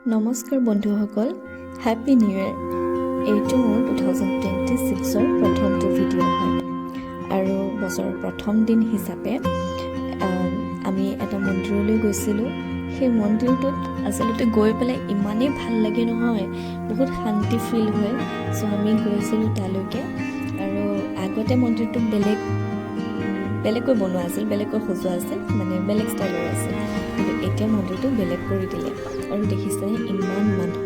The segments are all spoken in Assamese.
নমস্কাৰ বন্ধুসকল, হেপী নিউ ইয়েৰ। এইটো মোৰ 2026ৰ প্ৰথমটো ভিডিঅ' হয় আৰু বছৰৰ প্ৰথম দিন হিচাপে আমি এটা মন্দিৰলৈ গৈছিলোঁ। সেই মন্দিৰটোত আচলতে গৈ পেলাই ইমানেই ভাল লাগে নহয়, বহুত শান্তি ফিল হয়। চ' আমি গৈছিলোঁ তালৈকে আৰু আগতে মন্দিৰটো বেলেগকৈ বনোৱা আছিল, বেলেগকৈ সজোৱা আছিল, মানে বেলেগ ষ্টাইলৰ আছিল। কিন্তু এতিয়া মন্দিৰটো বেলেগ কৰি দিলে আৰু দেখিছেনে ইমান মানুহ।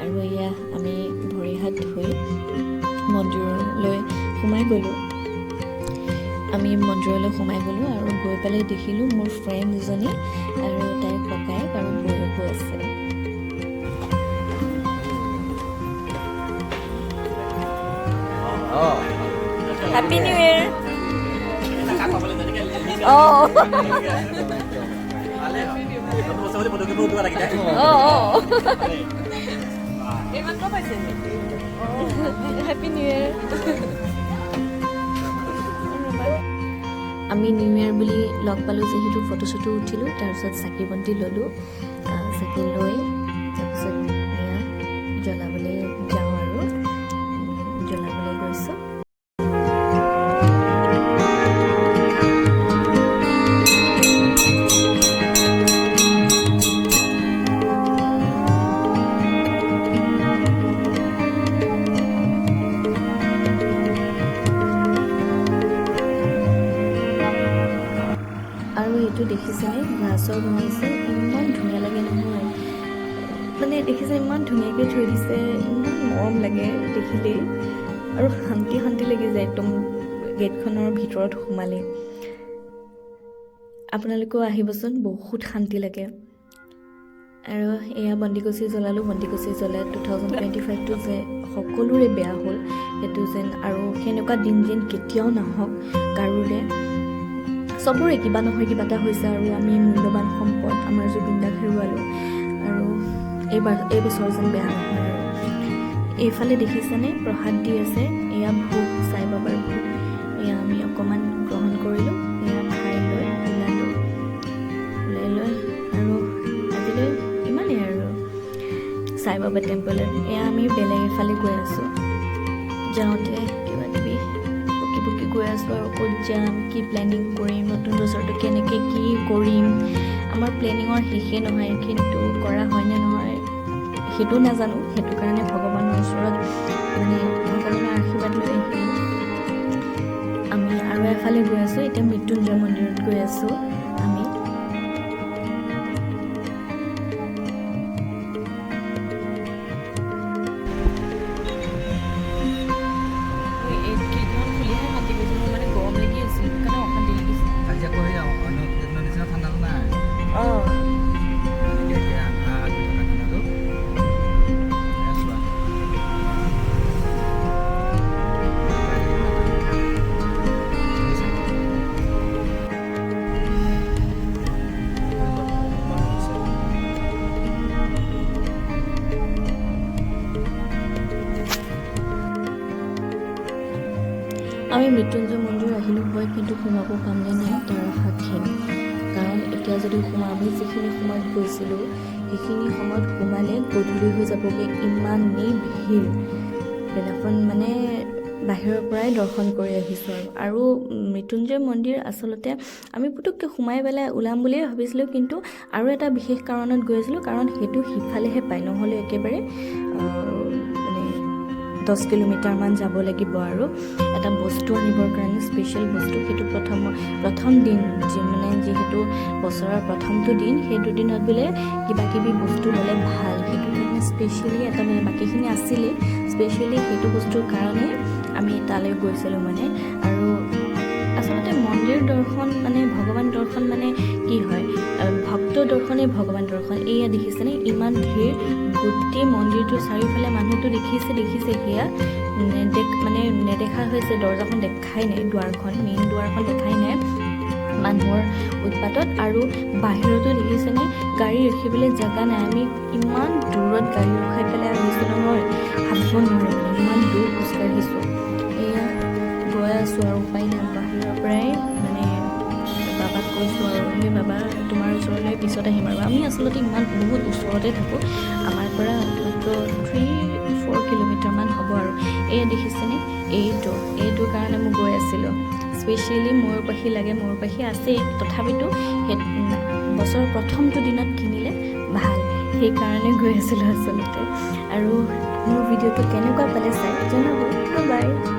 আৰু এয়া আমি ভৰি হাত ধুই মন্দিৰলৈ সোমাই গ'লোঁ। আৰু গৈ পেলাই দেখিলোঁ মোৰ ফ্ৰেণ্ড এজনী আৰু তাইৰ ককায়েক আৰু বৌয়েকো আছে। Happy new year. Happy new year. আমি নিউ ইয়েৰ বুলি লগ পালোঁ যিহেতু ফটো চটো উঠিলোঁ, তাৰপিছত চাকি বন্তি ল'লোঁ। চাকি লৈ তাৰপিছত এয়া জ্বলাবলৈ যাওঁ আৰু জ্বলাবলৈ গৈছোঁ। আৰু এইটো দেখিছেনে, গ্লাছৰ বনাইছে, ইমান ধুনীয়া লাগে নহয়। মানে দেখিছে ইমান ধুনীয়াকৈ থৈ দিছে, ইমান মৰম লাগে দেখিলেই আৰু শান্তি লাগি যায় একদম গেটখনৰ ভিতৰত সোমালে। আপোনালোকেও আহিবচোন, বহুত শান্তি লাগে। আৰু এয়া বন্তিগছি জ্বলালোঁ। বন্তিগছি জ্বলাই 2025টো যে সকলোৰে বেয়া হ'ল সেইটো যেন আৰু সেনেকুৱা দিন যেন কেতিয়াও নাহক কাৰোৰে। চবৰে কিবা নহয় কিবা এটা হৈছে আৰু আমি মূল্যৱান সম্পদ আমাৰ জুবিন দাক হেৰুৱালোঁ আৰু এই বছৰ যেন বেয়া নহয় আৰু। এইফালে দেখিছেনে প্ৰসাদ দি আছে, এয়া ভোগ, চাই বাবাৰ ভোগ। এয়া আমি অকণমান গ্ৰহণ কৰিলোঁ, এয়া খাই লৈ ওলাই লৈ আৰু আজিলৈ ইমানেই আৰু চাই বাবা টেম্পলত। এয়া আমি বেলেগ এফালে গৈ আছোঁ, যাওঁতে কিবা কিবি বকি গৈ আছোঁ আৰু ক'ত যাম, কি প্লেনিং কৰিম, নতুন বছৰটো কেনেকৈ কি কৰিম। আমাৰ প্লেনিঙৰ শেষেই নহয়, কিন্তু কৰা হয়নে নহয় সেইটো নাজানো। সেইটো কাৰণে ভগৱানৰ ওচৰত মানে ভগৱানৰ আশীৰ্বাদ লৈ আহিলোঁ। আমি আৰু এফালে গৈ আছোঁ, এতিয়া মৃত্যুঞ্জয় মন্দিৰত গৈ আছোঁ আমি। আমি মৃত্যুঞ্জয় মন্দিৰ আহিলোঁ হয়, কিন্তু সোমাব পামনে নাই তাৰ আশাক্ষীণ। কাৰণ এতিয়া যদি সোমাব, যিখিনি সময়ত গৈছিলোঁ সেইখিনি সময়ত সোমালে গধূলি হৈ যাবগৈ, ইমানেই ভিৰ। সেইদিনাখন মানে বাহিৰৰ পৰাই দৰ্শন কৰি আহিছোঁ আৰু মৃত্যুঞ্জয় মন্দিৰ আচলতে আমি পুতুককৈ সোমাই পেলাই ওলাম বুলিয়ে ভাবিছিলোঁ, কিন্তু আৰু এটা বিশেষ কাৰণত গৈ আছিলোঁ, কাৰণ সেইটো সিফালেহে পায়, নহ'লে একেবাৰে মানে 10 কিলোমিটাৰমান যাব লাগিব আৰু এটা বস্তু আনিবৰ কাৰণে, স্পেচিয়েল বস্তু। সেইটো প্ৰথম দিন মানে যিহেতু বছৰৰ প্ৰথমটো দিন, সেইটো দিনত বোলে কিবা কিবি বস্তু ল'লে ভাল। সেইটো কাৰণে স্পেচিয়েলি এটা মানে বাকীখিনি আছিলেই, স্পেচিয়েলি সেইটো বস্তুৰ কাৰণে আমি তালৈ গৈছিলোঁ মানে। আৰু আচলতে মন্দিৰ দৰ্শন মানে ভগৱান দৰ্শন মানে কি হয়, ভক্ত দৰ্শনেই ভগৱান দৰ্শন। এয়া দেখিছেনে ইমান ভিৰ, গোটেই মন্দিৰটোৰ চাৰিওফালে মানুহটো দেখিছে সেয়া মানে নেদেখা হৈছে, দৰ্জাখন দেখাই নাই, মেইন দুৱাৰখন দেখাই নাই মানুহৰ উৎপাতত। আৰু বাহিৰতো দেখিছেনে গাড়ী ৰাখিবলৈ জেগা নাই। আমি ইমান দূৰত গাড়ী ৰখাই পেলাই আহিছোঁ নহয়, ভাবিব নোৱাৰোঁ মানে ইমান দূৰ খোজকাঢ়িছোঁ। এয়া গৈ আছোঁ আৰু উপায় নাই, বাহিৰৰ পৰাই মানে বাবাক কৈছোঁ আৰু সেই বাবা তোমাৰ ওচৰলৈ পিছত আহিম আৰু আমি আচলতে ইমান বহুত ওচৰতে থাকোঁ, আমাৰ পৰা মাত্ৰ 3-4 কিলোমিটাৰমান হ'ব আৰু এই দেখিছেনে এইটোৰ কাৰণে মই গৈ আছিলোঁ। স্পেচিয়েলি ময়ূৰপাখি লাগে, ময়ূৰপাখি আছেই, তথাপিতো সেই বছৰৰ প্ৰথমটো দিনত কিনিলে ভাল, সেইকাৰণে গৈ আছিলোঁ আচলতে। আৰু মোৰ ভিডিঅ'টো কেনেকুৱা পালে চাই জনাব। বাই।